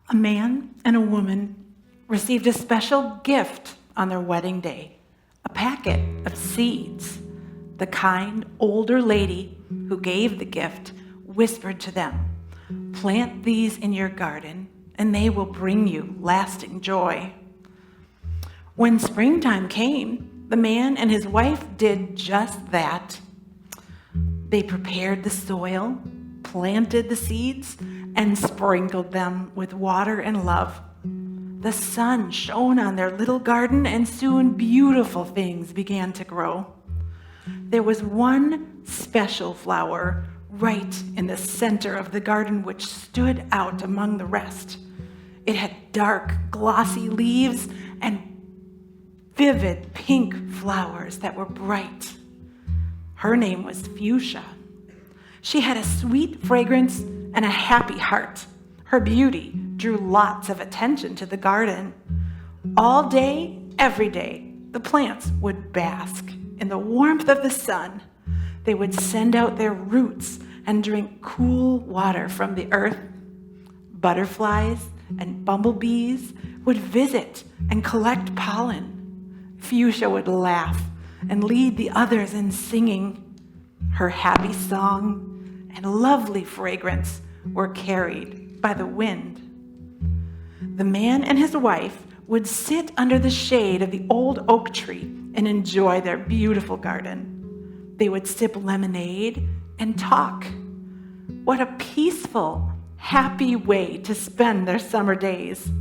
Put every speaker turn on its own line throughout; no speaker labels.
A man and a woman received a special gift on their wedding day, a packet of seeds. The kind older lady who gave the gift whispered to them, "Plant these in your garden, and they will bring you lasting joy." When springtime came, the man and his wife did just that. They prepared the soil, planted the seeds, and sprinkled them with water and love. The sun shone on their little garden, and soon beautiful things began to grow. There was one special flower right in the center of the garden which stood out among the rest. It had dark, glossy leaves and vivid pink flowers that were bright. Her name was Fuschia. She had a sweet fragrance and a happy heart. Her beauty drew lots of attention to the garden. All day, every day, the plants would bask in the warmth of the sun. They would send out their roots and drink cool water from the earth. Butterflies and bumblebees would visit and collect pollen. Fuschia would laugh and lead the others in singing. Her happy song and lovely fragrance were carried by the wind. The man and his wife would sit under the shade of the old oak tree and enjoy their beautiful garden. They would sip lemonade and talk. What a peaceful, happy way to spend their summer days.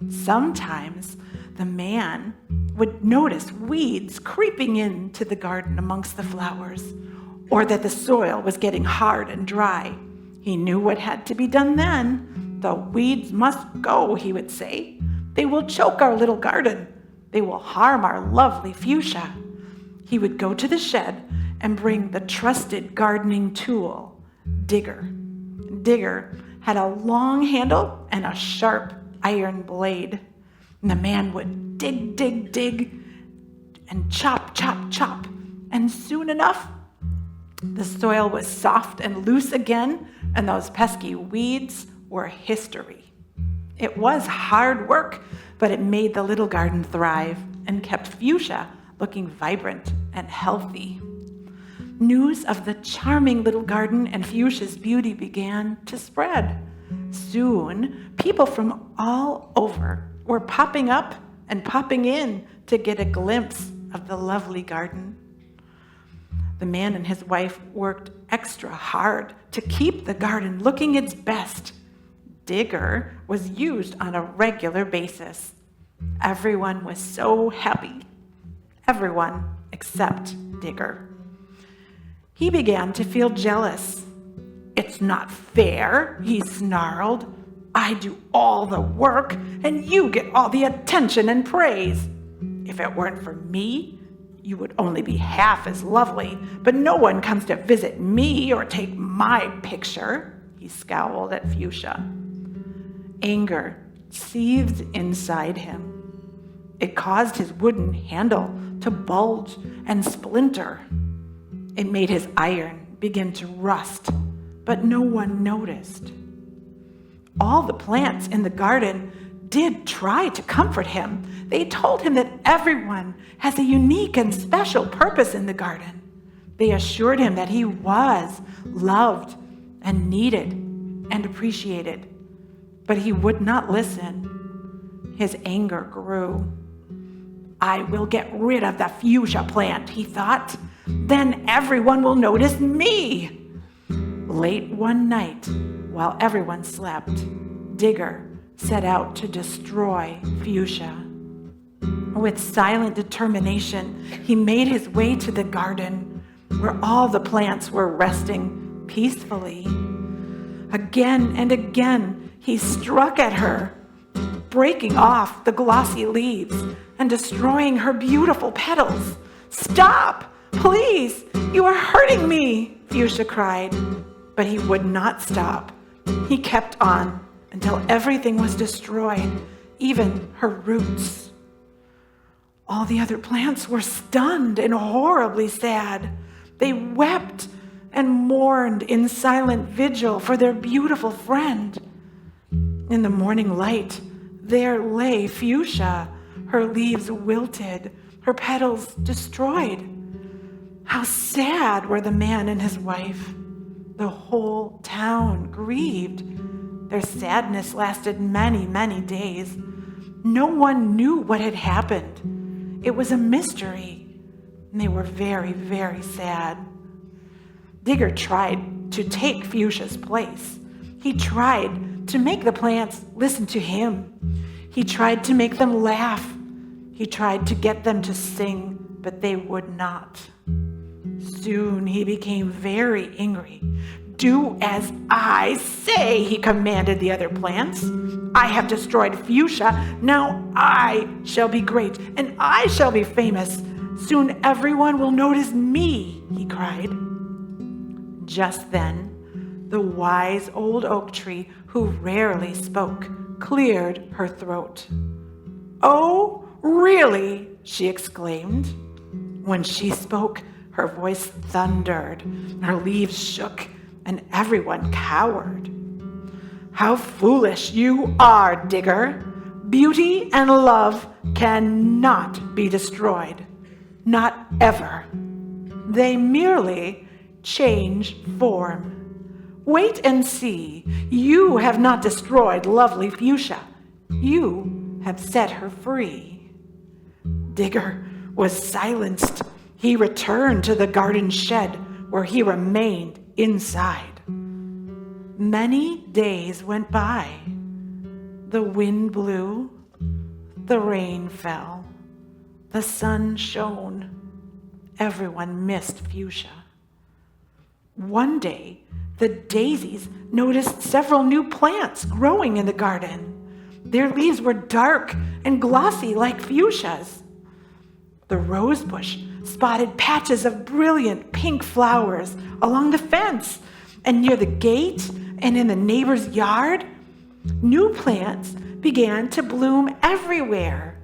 Sometimes the man would notice weeds creeping into the garden amongst the flowers, or that the soil was getting hard and dry. He knew what had to be done then. "The weeds must go," he would say. "They will choke our little garden. They will harm our lovely Fuschia." He would go to the shed and bring the trusted gardening tool, Digger. Digger had a long handle and a sharp iron blade. And the man would dig, dig, dig, and chop, chop, chop. And soon enough, the soil was soft and loose again, and those pesky weeds were history. It was hard work, but it made the little garden thrive and kept Fuschia looking vibrant and healthy. News of the charming little garden and Fuschia's beauty began to spread. Soon, people from all over were popping up and popping in to get a glimpse of the lovely garden. The man and his wife worked extra hard to keep the garden looking its best. Digger was used on a regular basis. Everyone was so happy. Everyone except Digger. He began to feel jealous. "It's not fair," he snarled. "I do all the work, and you get all the attention and praise. If it weren't for me, you would only be half as lovely, but no one comes to visit me or take my picture." He scowled at Fuschia. Anger seethed inside him. It caused his wooden handle to bulge and splinter. It made his iron begin to rust, but no one noticed. All the plants in the garden did try to comfort him. They told him that everyone has a unique and special purpose in the garden. They assured him that he was loved and needed and appreciated, but he would not listen. His anger grew. "I will get rid of the fuchsia plant," he thought. "Then everyone will notice me." Late one night, while everyone slept, Digger set out to destroy Fuschia. With silent determination, he made his way to the garden, where all the plants were resting peacefully. Again and again, he struck at her, breaking off the glossy leaves and destroying her beautiful petals. "Stop! Please! You are hurting me!" Fuschia cried. But he would not stop. He kept on until everything was destroyed, even her roots. All the other plants were stunned and horribly sad. They wept and mourned in silent vigil for their beautiful friend. In the morning light, there lay Fuschia, her leaves wilted, her petals destroyed. How sad were the man and his wife. The whole town grieved. Their sadness lasted many, many days. No one knew what had happened. It was a mystery, and they were very, very sad. Digger tried to take Fuschia's place. He tried to make the plants listen to him. He tried to make them laugh. He tried to get them to sing, but they would not. Soon he became very angry. "Do as I say," he commanded the other plants. "I have destroyed Fuschia. Now I shall be great, and I shall be famous. Soon everyone will notice me," he cried. Just then, the wise old oak tree, who rarely spoke, cleared her throat. "Oh, really?" she exclaimed. When she spoke, her voice thundered, her leaves shook, and everyone cowered. "How foolish you are, Digger! Beauty and love cannot be destroyed. Not ever. They merely change form. Wait and see. You have not destroyed lovely Fuschia. You have set her free." Digger was silenced. He returned to the garden shed, where he remained inside. Many days went by. The wind blew. The rain fell. The sun shone. Everyone missed Fuschia. One day, the daisies noticed several new plants growing in the garden. Their leaves were dark and glossy like Fuschia's. The rosebush spotted patches of brilliant pink flowers along the fence and near the gate and in the neighbor's yard. New plants began to bloom everywhere.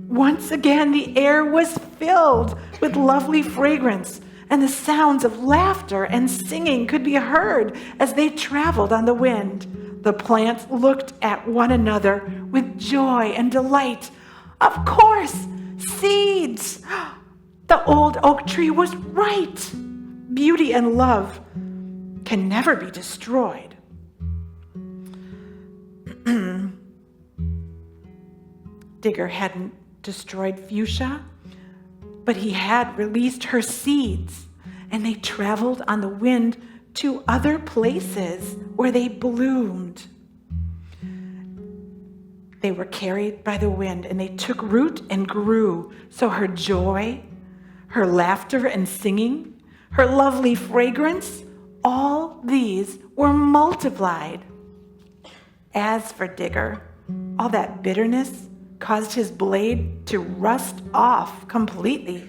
Once again, the air was filled with lovely fragrance, and the sounds of laughter and singing could be heard as they traveled on the wind. The plants looked at one another with joy and delight. Of course, seeds! The old oak tree was right. Beauty and love can never be destroyed. Digger hadn't destroyed Fuschia, but he had released her seeds, and they traveled on the wind to other places where they bloomed. They were carried by the wind, and they took root and grew. So her joy, her laughter and singing, her lovely fragrance, all these were multiplied. As for Digger, all that bitterness caused his blade to rust off completely.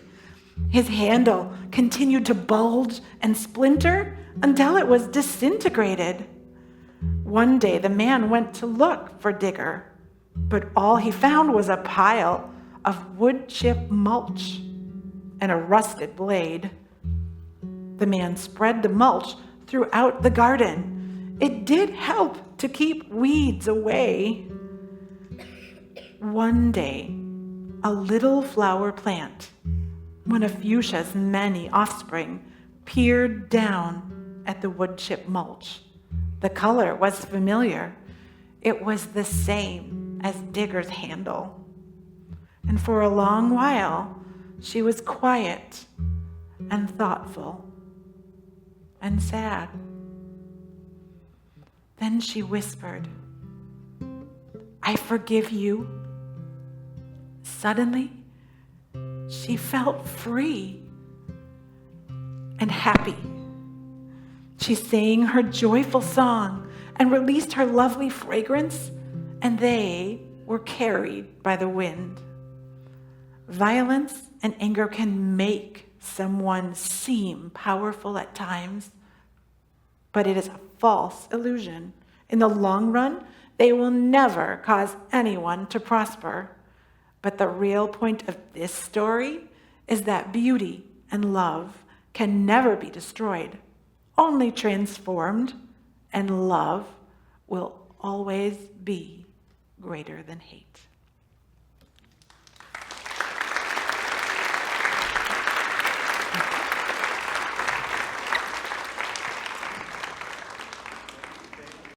His handle continued to bulge and splinter until it was disintegrated. One day the man went to look for Digger, but all he found was a pile of wood chip mulch and a rusted blade. The man spread the mulch throughout the garden. It did help to keep weeds away. One day, a little flower plant, one of Fuschia's many offspring, peered down at the wood chip mulch. The color was familiar. It was the same as Digger's handle. And for a long while, she was quiet and thoughtful and sad. Then she whispered, "I forgive you." Suddenly, she felt free and happy. She sang her joyful song and released her lovely fragrance, and they were carried by the wind. Violence and anger can make someone seem powerful at times, but it is a false illusion. In the long run, they will never cause anyone to prosper. But the real point of this story is that beauty and love can never be destroyed, only transformed, and love will always be greater than hate.